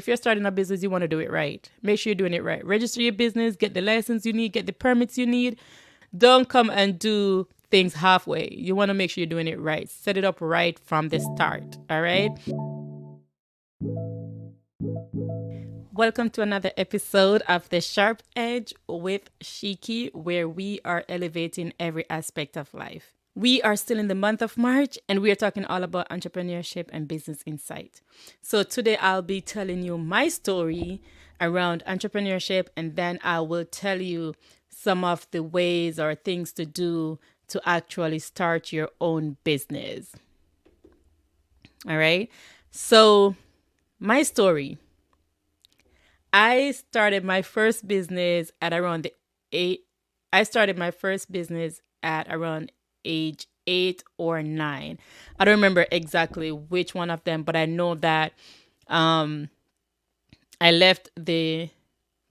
if you're starting a business, you want to do it right. Make sure you're doing it right. Register your business, get the license you need, get the permits you need. Don't come and do things halfway. You want to make sure you're doing it right. Set it up right from the start. All right. Welcome to another episode of The Sharp Edge with Shiki, where we are elevating every aspect of life. We are still in the month of March and we are talking all about entrepreneurship and business insight. So today I'll be telling you my story around entrepreneurship, and then I will tell you some of the ways or things to do to actually start your own business. All right. So my story. I started my first business at around age 8 or 9. I don't remember exactly which one of them, but I know that I left the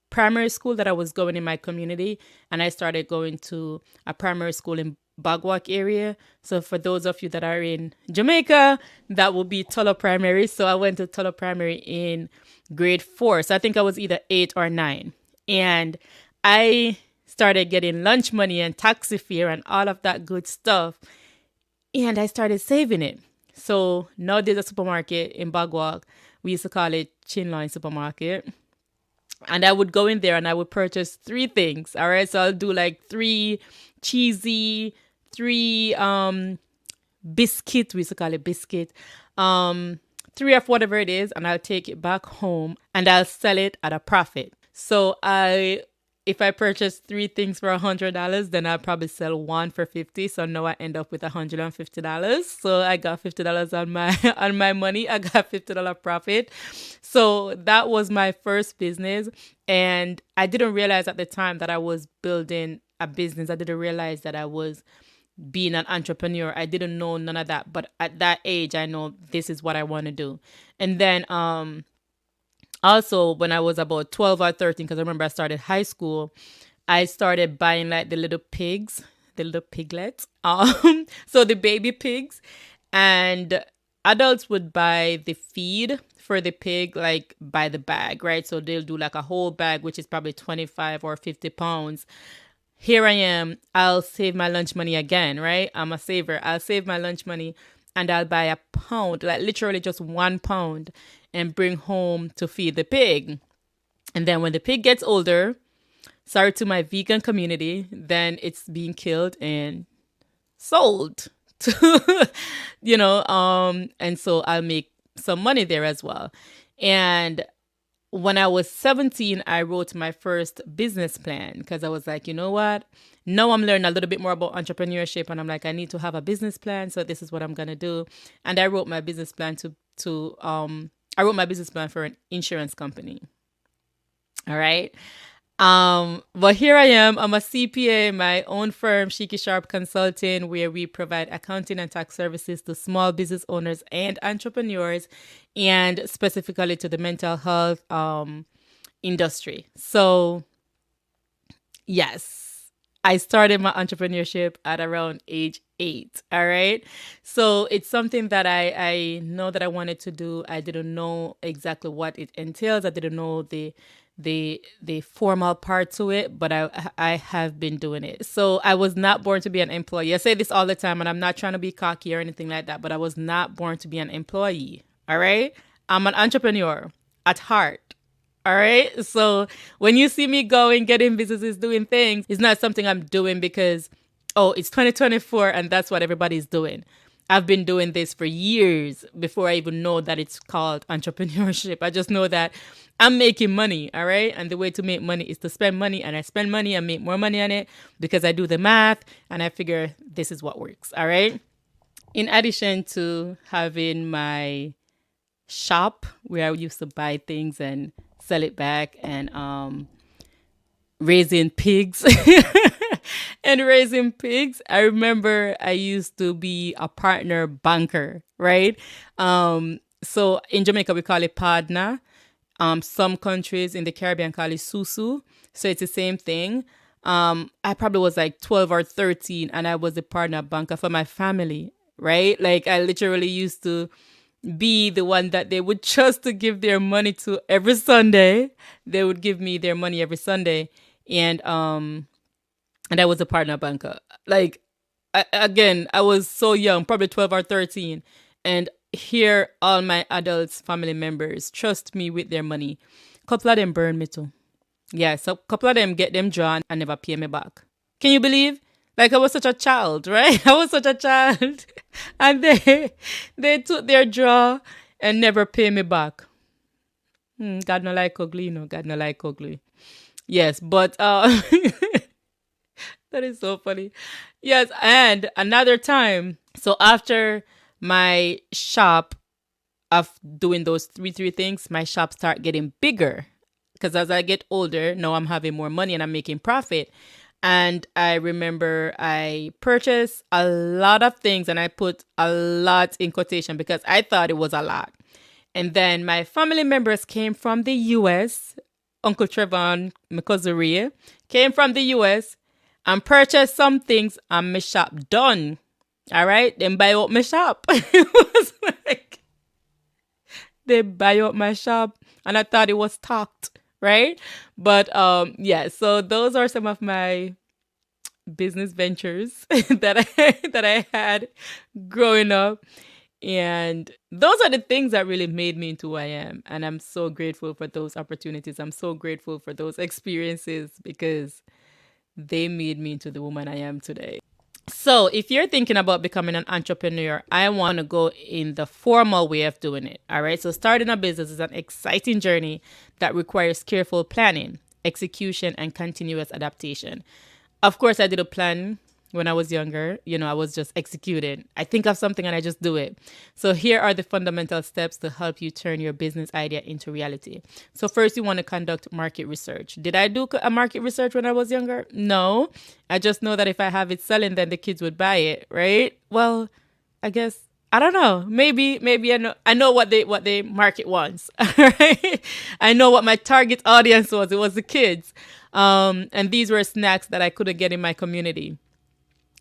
primary school that I was going in my community, and I started going to a primary school in Bagwalk area. So for those of you that are in Jamaica, that will be Tullow Primary. So I went to Tullow Primary in grade 4. So I think I was either 8 or 9. And I started getting lunch money and taxi fare and all of that good stuff. And I started saving it. So now there's a supermarket in Bagwalk. We used to call it Chinline Supermarket. And I would go in there and I would purchase 3 things. All right. So I'll do like 3 cheesy, 3 biscuit. We used to call it biscuit. 3 of whatever it is, and I'll take it back home and I'll sell it at a profit. So if I purchase 3 things for $100, then I'll probably sell 1 for $50. So now I end up with $150. So I got $50 on my money. I got $50 profit. So that was my first business, and I didn't realize at the time that I was building a business. I didn't realize that I was being an entrepreneur. I didn't know none of that, but at that age, I know this is what I want to do. And then also when I was about 12 or 13, because I remember I started high school, I started buying like the little pigs, the little piglets, so the baby pigs, and adults would buy the feed for the pig like by the bag, right? So they'll do like a whole bag, which is probably 25 or 50 pounds. Here I am, I'll save my lunch money again, right? I'm a saver. I'll save my lunch money and I'll buy a pound, like literally just 1 pound, and bring home to feed the pig. And then when the pig gets older, sorry to my vegan community, then it's being killed and sold to, and so I'll make some money there as well. And when I was 17, I wrote my first business plan because I was like, you know what? Now I'm learning a little bit more about entrepreneurship, and I'm like, I need to have a business plan. So this is what I'm gonna do. And I wrote my business plan for an insurance company. All right. But here I am. I'm a CPA, my own firm, Shiki Sharp Consulting, where we provide accounting and tax services to small business owners and entrepreneurs, and specifically to the mental health industry. So, yes, I started my entrepreneurship at around age 8. All right. So it's something that I know that I wanted to do. I didn't know exactly what it entails. I didn't know the formal part to it, but I have been doing it. So I was not born to be an employee. I say this all the time, and I'm not trying to be cocky or anything like that, but I was not born to be an employee. All right. I'm an entrepreneur at heart. All right. So when you see me going, getting businesses, doing things, it's not something I'm doing because, oh, it's 2024 and that's what everybody's doing. I've been doing this for years before I even know that it's called entrepreneurship. I just know that I'm making money, all right? And the way to make money is to spend money, and I spend money and make more money on it because I do the math and I figure this is what works, all right? In addition to having my shop where I used to buy things and sell it back, and raising pigs I remember I used to be a partner banker, right? So in Jamaica we call it padna. Some countries in the Caribbean call it susu, so it's the same thing. I probably was like 12 or 13 and I was a partner banker for my family, right? Like I literally used to be the one that they would trust to give their money to every Sunday. They would give me their money every Sunday, and I was a partner banker. Like, again, I was so young, probably 12 or 13, and here all my adults, family members, trust me with their money. Couple of them burn me too. Yeah, so a couple of them get them drawn and never pay me back. Can you believe? Like, I was such a child, right? I was such a child, and they took their draw and never pay me back. God no like ugly, no. God no like ugly. Yes, but that is so funny. Yes, and another time. So after my shop of doing those three things, my shop start getting bigger because as I get older, now I'm having more money and I'm making profit. And I remember I purchased a lot of things and I put a lot in quotation because I thought it was a lot. And then my family members came from the US. Uncle Trevon, my cousin Ray, came from the US and purchased some things and my shop done. All right? Then buy out my shop. It was like, they buy out my shop and I thought it was stocked, right? But yeah, so those are some of my business ventures that I had growing up. And those are the things that really made me into who I am. And I'm so grateful for those opportunities. I'm so grateful for those experiences because they made me into the woman I am today. So, if you're thinking about becoming an entrepreneur, I want to go in the formal way of doing it. All right. So, starting a business is an exciting journey that requires careful planning, execution, and continuous adaptation. Of course, I did a plan when I was younger. I was just executing. I think of something and I just do it. So here are the fundamental steps to help you turn your business idea into reality. So first, you want to conduct market research. Did I do a market research when I was younger? No. I just know that if I have it selling, then the kids would buy it, right? Well, I guess I don't know. Maybe I know what the market wants. Right? I know what my target audience was. It was the kids. And these were snacks that I couldn't get in my community.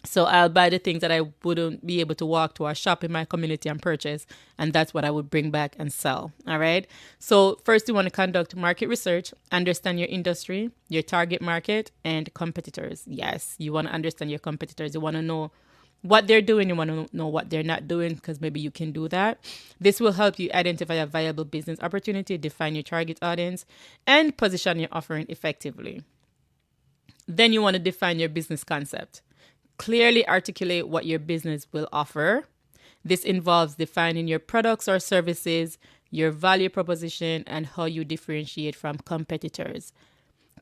So I'll buy the things that I wouldn't be able to walk to or shop in my community and purchase. And that's what I would bring back and sell. All right. So first you want to conduct market research, understand your industry, your target market, and competitors. Yes, you want to understand your competitors. You want to know what they're doing. You want to know what they're not doing because maybe you can do that. This will help you identify a viable business opportunity, define your target audience, and position your offering effectively. Then you want to define your business concept. Clearly articulate what your business will offer. This involves defining your products or services, your value proposition, and how you differentiate from competitors.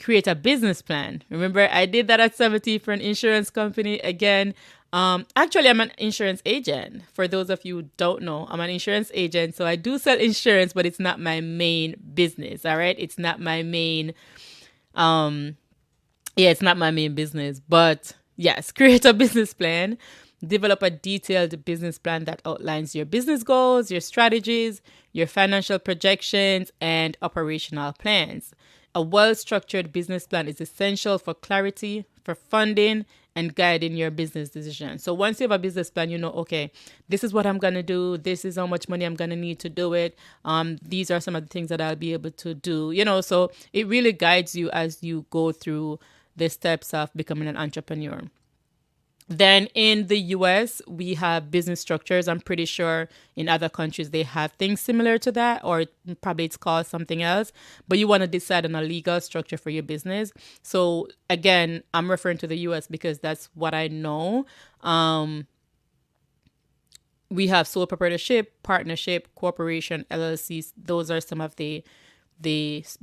Create a business plan. Remember, I did that at 70 for an insurance company. Again, actually, I'm an insurance agent. For those of you who don't know, I'm an insurance agent. So I do sell insurance, but it's not my main business. All right. It's not my main, it's not my main business. But yes, create a business plan. Develop a detailed business plan that outlines your business goals, your strategies, your financial projections, and operational plans. A well-structured business plan is essential for clarity, for funding, and guiding your business decisions. So once you have a business plan, you know, okay, this is what I'm going to do. This is how much money I'm going to need to do it. These are some of the things that I'll be able to do, so it really guides you as you go through the steps of becoming an entrepreneur. Then in the US, we have business structures. I'm pretty sure in other countries they have things similar to that, or probably it's called something else. But you want to decide on a legal structure for your business. So again, I'm referring to the US because that's what I know. We have sole proprietorship, partnership, corporation, LLCs. Those are some of the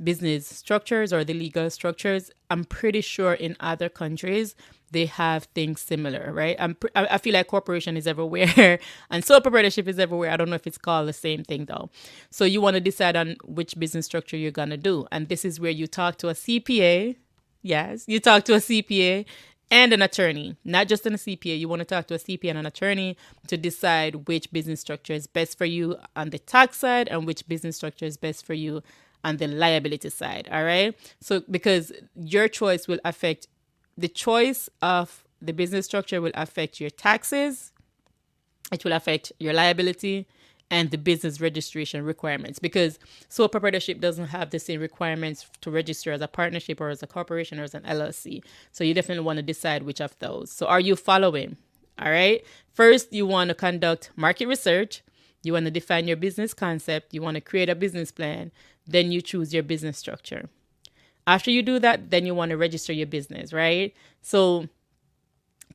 business structures or the legal structures. I'm pretty sure in other countries they have things similar, right? I feel like corporation is everywhere and sole proprietorship is everywhere. I don't know if it's called the same thing though. So you want to decide on which business structure you're going to do. And this is where you talk to a CPA. Yes, you talk to a CPA and an attorney, not just a CPA. You want to talk to a CPA and an attorney to decide which business structure is best for you on the tax side and which business structure is best for you on the liability side. All right. So because your choice will affect the choice of the business structure will affect your taxes. It will affect your liability and the business registration requirements, because sole proprietorship doesn't have the same requirements to register as a partnership or as a corporation or as an LLC. So you definitely want to decide which of those. So are you following? All right. First, you want to conduct market research. You want to define your business concept. You want to create a business plan. Then you choose your business structure. After you do that, then you want to register your business, right? So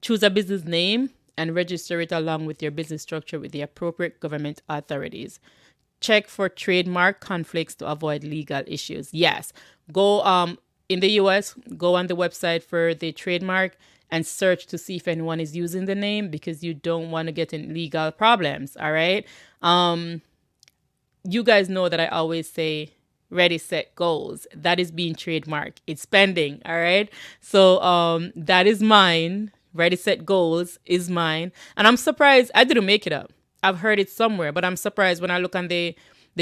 choose a business name and register it along with your business structure with the appropriate government authorities. Check for trademark conflicts to avoid legal issues. Yes, go in the US, go on the website for the trademark and search to see if anyone is using the name, because you don't want to get in legal problems. All right. You guys know that I always say ready, set, goals. That is being trademarked. It's pending. All right. So that is mine. Ready, set, goals is mine. And I'm surprised I didn't make it up. I've heard it somewhere, but I'm surprised when I look on the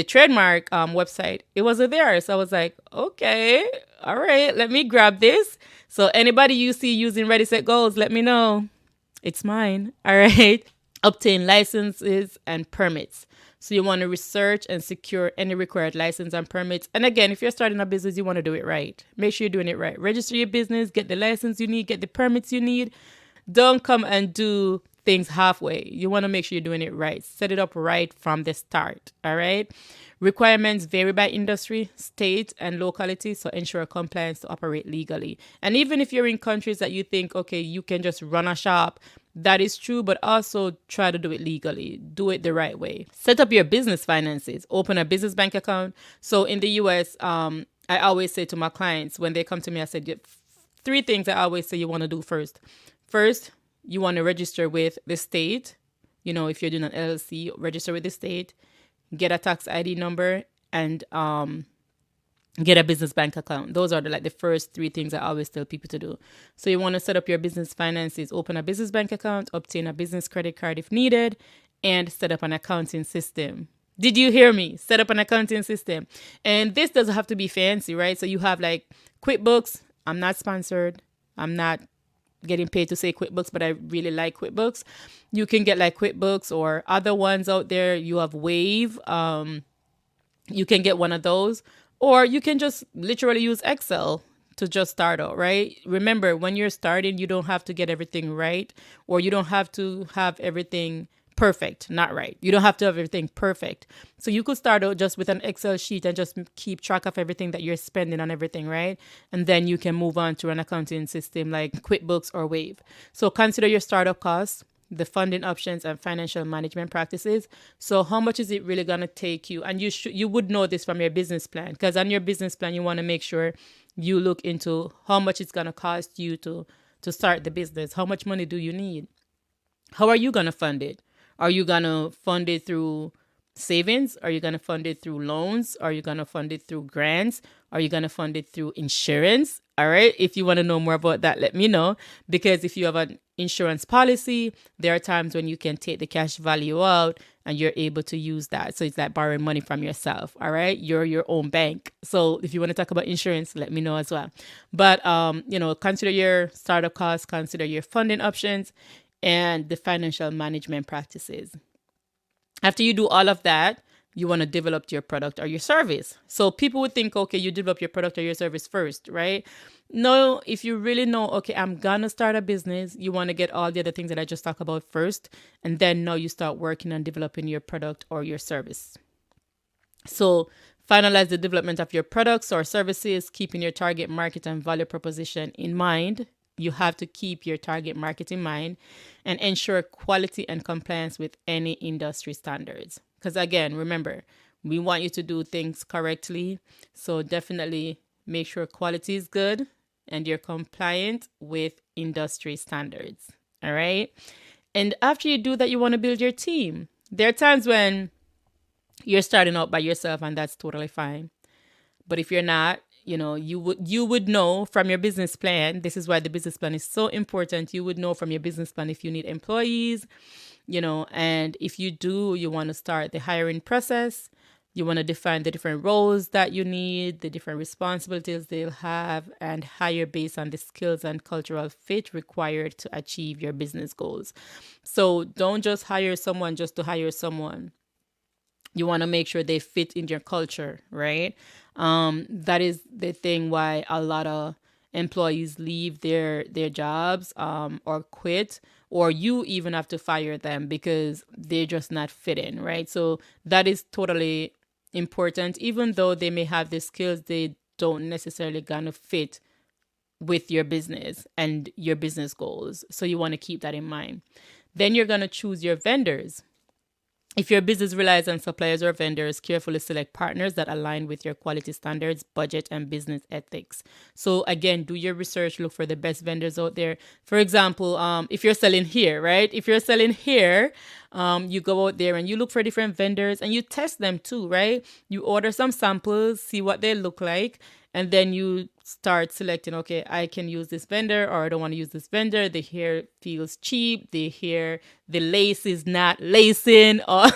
trademark website, it wasn't there. So I was like, okay, all right, let me grab this. So anybody you see using Ready, Set, Goals, let me know. It's mine. All right. Obtain licenses and permits. So you want to research and secure any required license and permits. And again, if you're starting a business, you want to do it right. Make sure you're doing it right. Register your business, get the license you need, get the permits you need. Don't come and do things halfway. You want to make sure you're doing it right. Set it up right from the start. All right. Requirements vary by industry, state, and locality, so ensure compliance to operate legally. And even if you're in countries that you think, okay, you can just run a shop, that is true, but also try to do it legally. Do it the right way. Set up your business finances. Open a business bank account. So in the US, I always say to my clients when they come to me, I said, three things I always say you want to do first. First, you want to register with the state. You know, if you're doing an LLC, register with the state, get a tax ID number, and get a business bank account. Those are the first three things I always tell people to do. So you want to set up your business finances, open a business bank account, obtain a business credit card if needed, and set up an accounting system. Did you hear me? Set up an accounting system. And this doesn't have to be fancy, right? So you have like QuickBooks. I'm not sponsored. I'm not getting paid to say QuickBooks, but I really like QuickBooks. You can get like QuickBooks or other ones out there. You have Wave. You can get one of those, or you can just literally use Excel to just start out, right? Remember, when you're starting, you don't have to get everything right, or you don't have to have everything perfect, not right. You don't have to have everything perfect. So you could start out just with an Excel sheet and just keep track of everything that you're spending on everything, right? And then you can move on to an accounting system like QuickBooks or Wave. So consider your startup costs, the funding options, and financial management practices. So how much is it really going to take you? And you would know this from your business plan, because on your business plan, you want to make sure you look into how much it's going to cost you to start the business. How much money do you need? How are you going to fund it? Are you going to fund it through savings? Are you going to fund it through loans? Are you going to fund it through grants? Are you going to fund it through insurance? All right. If you want to know more about that, let me know. Because if you have an insurance policy, there are times when you can take the cash value out and you're able to use that. So it's like borrowing money from yourself. All right. You're your own bank. So if you want to talk about insurance, let me know as well. But, consider your startup costs, consider your funding options, and the financial management practices. After you do all of that, you want to develop your product or your service. So people would think, okay, you develop your product or your service first, right? No, if you really know, okay, I'm going to start a business, you want to get all the other things that I just talked about first. And then now you start working on developing your product or your service. So finalize the development of your products or services, keeping your target market and value proposition in mind. You have to keep your target market in mind and ensure quality and compliance with any industry standards. Because again, remember, we want you to do things correctly. So definitely make sure quality is good and you're compliant with industry standards. All right. And after you do that, you want to build your team. There are times when you're starting out by yourself, and that's totally fine. But if you're not, you would know from your business plan. This is why the business plan is so important. You would know from your business plan if you need employees, and if you do, you want to start the hiring process. You want to define the different roles that you need, the different responsibilities they'll have, and hire based on the skills and cultural fit required to achieve your business goals. So don't just hire someone just to hire someone. You want to make sure they fit in your culture, right? That is the thing why a lot of employees leave their jobs, or quit, or you even have to fire them because they're just not fitting, right? So that is totally important. Even though they may have the skills, they don't necessarily gonna fit with your business and your business goals. So you want to keep that in mind. Then you're gonna choose your vendors. If your business relies on suppliers or vendors, carefully select partners that align with your quality standards, budget, and business ethics. So again, do your research, look for the best vendors out there. For example, if you're selling here, right? If you're selling here, you go out there and you look for different vendors and you test them too, right? You order some samples, see what they look like, and then you start selecting, okay, I can use this vendor or I don't want to use this vendor. The hair feels cheap. The lace is not lacing, or,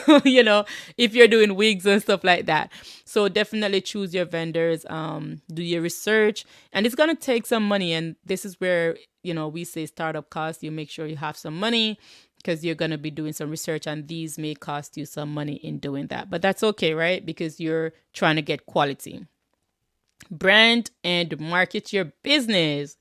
if you're doing wigs and stuff like that. So definitely choose your vendors, do your research, and it's going to take some money. And this is where, we say startup costs. You make sure you have some money because you're going to be doing some research, and these may cost you some money in doing that. But that's okay, right? Because you're trying to get quality. Brand and market your business.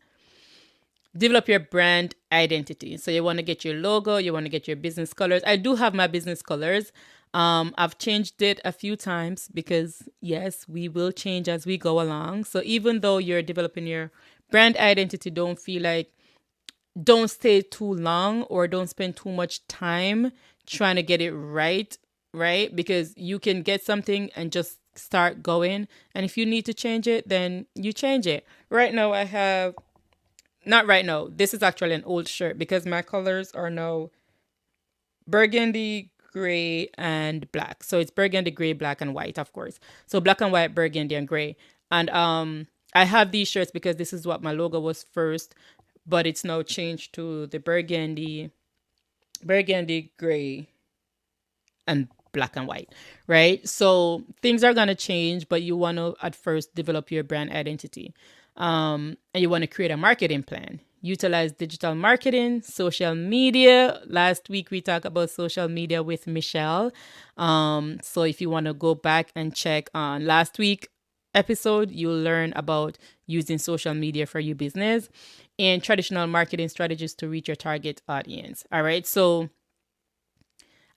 Develop your brand identity. So you want to get your logo, you want to get your business colors. I do have my business colors. I've changed it a few times because yes, we will change as we go along. So even though you're developing your brand identity, don't stay too long or don't spend too much time trying to get it right, Because you can get something and just start going. And if you need to change it, then you change it. Right now I have, not right now, this is actually an old shirt because my colors are now burgundy, gray, and black. So it's burgundy, gray, black, and white, of course. So black and white, burgundy, and gray. And I have these shirts because this is what my logo was first, but it's now changed to the burgundy, gray, and black and white, right? So things are going to change, but you want to at first develop your brand identity. And you want to create a marketing plan. Utilize digital marketing, social media. Last week we talked about social media with Michelle. So if you want to go back and check on last week episode, you'll learn about using social media for your business and traditional marketing strategies to reach your target audience. All right. So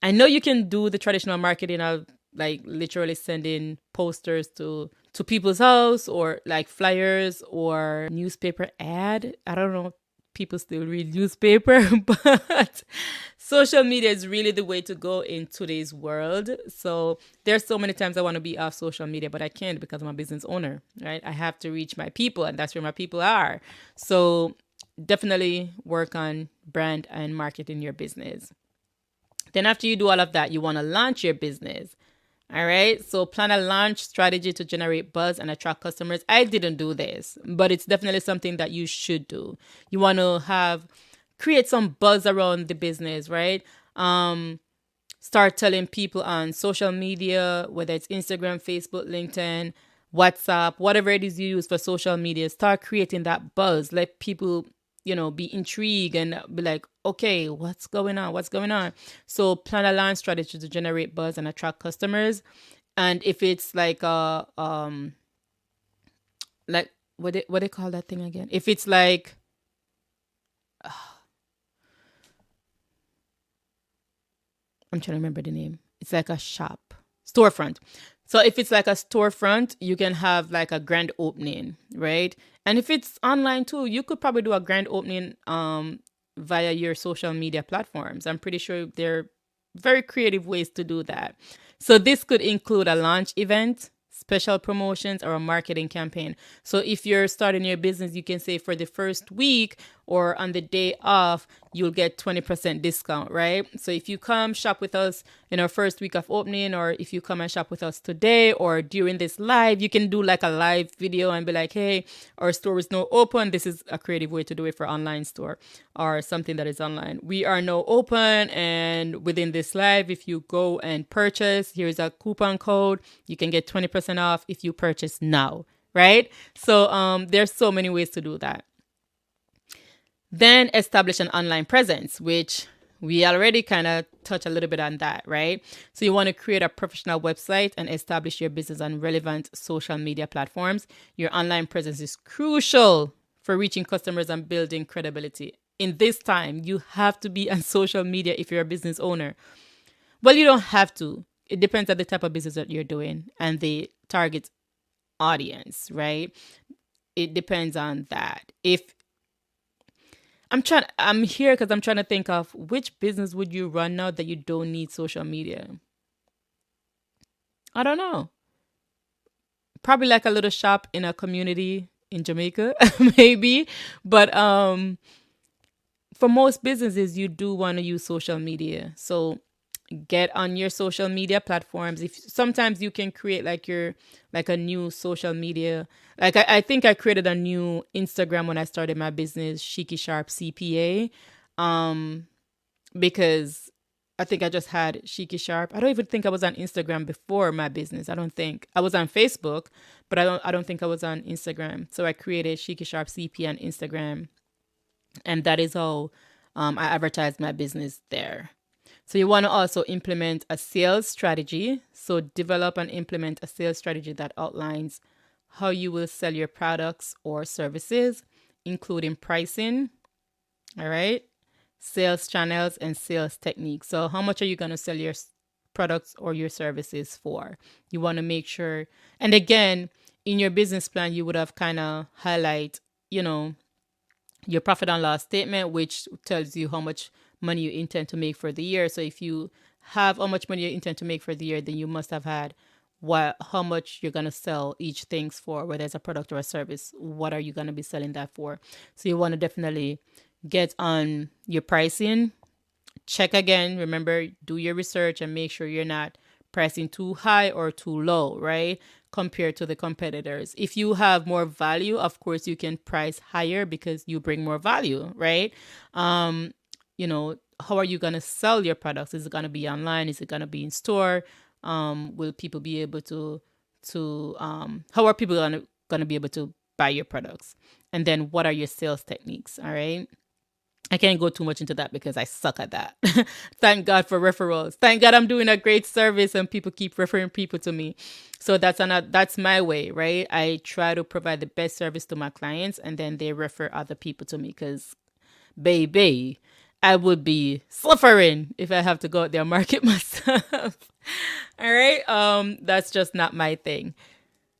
I know you can do the traditional marketing of like literally sending posters to people's house or like flyers or newspaper ad. I don't know if people still read newspaper, but social media is really the way to go in today's world. So there's so many times I want to be off social media, but I can't because I'm a business owner, right? I have to reach my people, and that's where my people are. So definitely work on brand and marketing your business. Then after you do all of that, you want to launch your business. All right. So plan a launch strategy to generate buzz and attract customers. I didn't do this, but it's definitely something that you should do. You want to create some buzz around the business, right? Start telling people on social media, whether it's Instagram, Facebook, LinkedIn, WhatsApp, whatever it is you use for social media. Start creating that buzz. Let people be intrigued and be like, okay, what's going on? What's going on? So plan a launch strategy to generate buzz and attract customers. And if it's like like what they call that thing again? If it's like I'm trying to remember the name. It's like a storefront. So if it's like a storefront, you can have like a grand opening, right? And if it's online too, you could probably do a grand opening via your social media platforms. I'm pretty sure there are very creative ways to do that. So this could include a launch event, special promotions, or a marketing campaign. So if you're starting your business, you can say for the first week or on the day off, you'll get 20% discount, right? So if you come shop with us in our first week of opening, or if you come and shop with us today or during this live, you can do like a live video and be like, hey, our store is now open. This is a creative way to do it for online store or something that is online. We are now open, and within this live, if you go and purchase, here's a coupon code. You can get 20% off if you purchase now, right? So there's so many ways to do that. Then establish an online presence, which We already kind of touch a little bit on that, right? So you want to create a professional website and establish your business on relevant social media platforms. Your online presence is crucial for reaching customers and building credibility. In this time, you have to be on social media if you're a business owner. Well, you don't have to. It depends on the type of business that you're doing and the target audience, right? It depends on that. If I'm here because I'm trying to think of which business would you run now that you don't need social media. I don't know. Probably like a little shop in a community in Jamaica, maybe. But for most businesses, you do want to use social media. So get on your social media platforms. If sometimes you can create like a new social media. Like I think I created a new Instagram when I started my business, Shiki Sharp CPA. Because I think I just had Shiki Sharp. I don't even think I was on Instagram before my business. I don't think I was on Facebook, but I don't think I was on Instagram. So I created Shiki Sharp CP on Instagram, and that is how I advertised my business there. So you want to also implement a sales strategy. So develop and implement a sales strategy that outlines how you will sell your products or services, including pricing. All right, sales channels and sales techniques. So how much are you going to sell your products or your services for? You want to make sure, and again, in your business plan, you would have kind of highlight, you know, your profit and loss statement, which tells you how much money you intend to make for the year. So if you have how much money you intend to make for the year, then you must have had how much you're going to sell each things for, whether it's a product or a service. What are you going to be selling that for? So you want to definitely get on your pricing. Check again. Remember, do your research and make sure you're not pricing too high or too low, right? Compared to the competitors. If you have more value, of course, you can price higher because you bring more value, right? You know, how are you going to sell your products? Is it going to be online? Is it going to be in store? Will people be able to how are people going to be able to buy your products? And then what are your sales techniques? All right. I can't go too much into that because I suck at that. Thank God for referrals. Thank God I'm doing a great service and people keep referring people to me. So that's my way, right? I try to provide the best service to my clients and then they refer other people to me because baby, I would be suffering if I have to go out there and market myself. All right. That's just not my thing.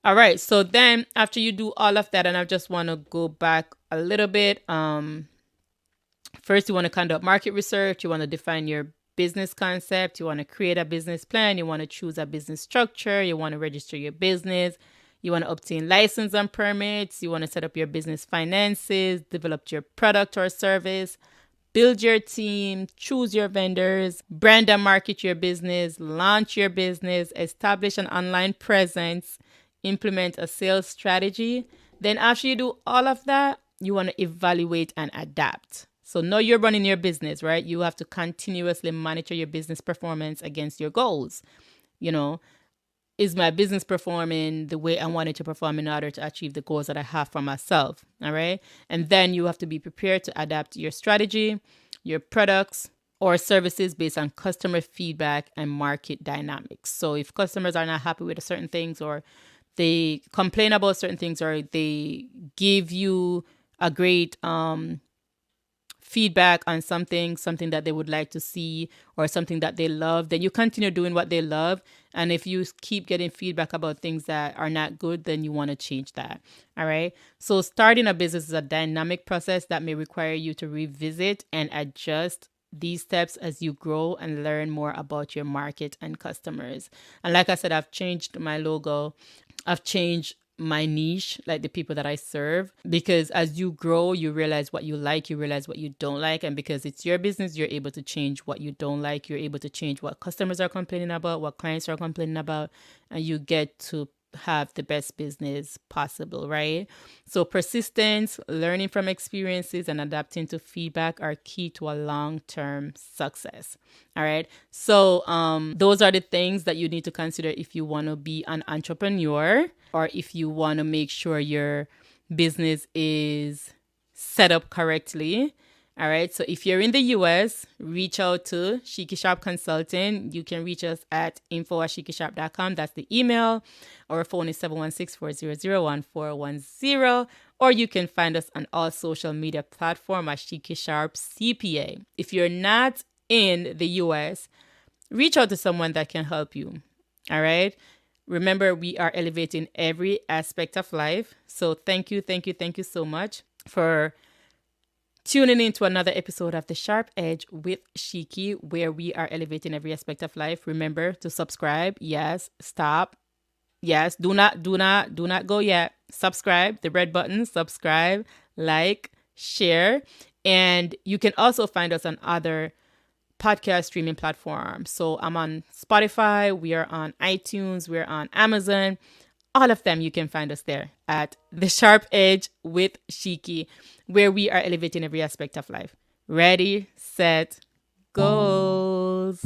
All right. So then after you do all of that, and I just want to go back a little bit. First, you want to conduct market research. You want to define your business concept. You want to create a business plan. You want to choose a business structure. You want to register your business. You want to obtain license and permits. You want to set up your business finances, develop your product or service, build your team, choose your vendors, brand and market your business, launch your business, establish an online presence, implement a sales strategy. Then after you do all of that, you want to evaluate and adapt. So now you're running your business, right? You have to continuously monitor your business performance against your goals. You know, is my business performing the way I want it to perform in order to achieve the goals that I have for myself? All right. And then you have to be prepared to adapt your strategy, your products, or services based on customer feedback and market dynamics. So if customers are not happy with certain things, or they complain about certain things, or they give you a great feedback on something that they would like to see or something that they love, then you continue doing what they love. And if you keep getting feedback about things that are not good, then you want to change that. All right. So starting a business is a dynamic process that may require you to revisit and adjust these steps as you grow and learn more about your market and customers. And like I said, I've changed my logo. I've changed my niche, like the people that I serve, because as you grow, you realize what you like, you realize what you don't like. And because it's your business, you're able to change what you don't like. You're able to change what customers are complaining about, what clients are complaining about, and you get to have the best business possible, right? So persistence, learning from experiences, and adapting to feedback are key to a long-term success. All right. So those are the things that you need to consider if you want to be an entrepreneur, or if you want to make sure your business is set up correctly. All right. So if you're in the US, reach out to Shiki Sharp Consulting. You can reach us at info@shikisharp.com. That's the email. Our phone is 716-400-1410. Or you can find us on all social media platforms at Shiki Sharp CPA. If you're not in the US, reach out to someone that can help you. All right. Remember, we are elevating every aspect of life. So thank you so much for tuning in to another episode of The Sharp Edge with Shiki, where we are elevating every aspect of life. Remember to subscribe. Yes, stop. Yes, do not go yet. Subscribe, the red button, subscribe, like, share. And you can also find us on other podcast streaming platforms. So I'm on Spotify, we are on iTunes, we're on Amazon. All of them, you can find us there at The Sharp Edge with Shiki, where we are elevating every aspect of life. Ready, set, goes.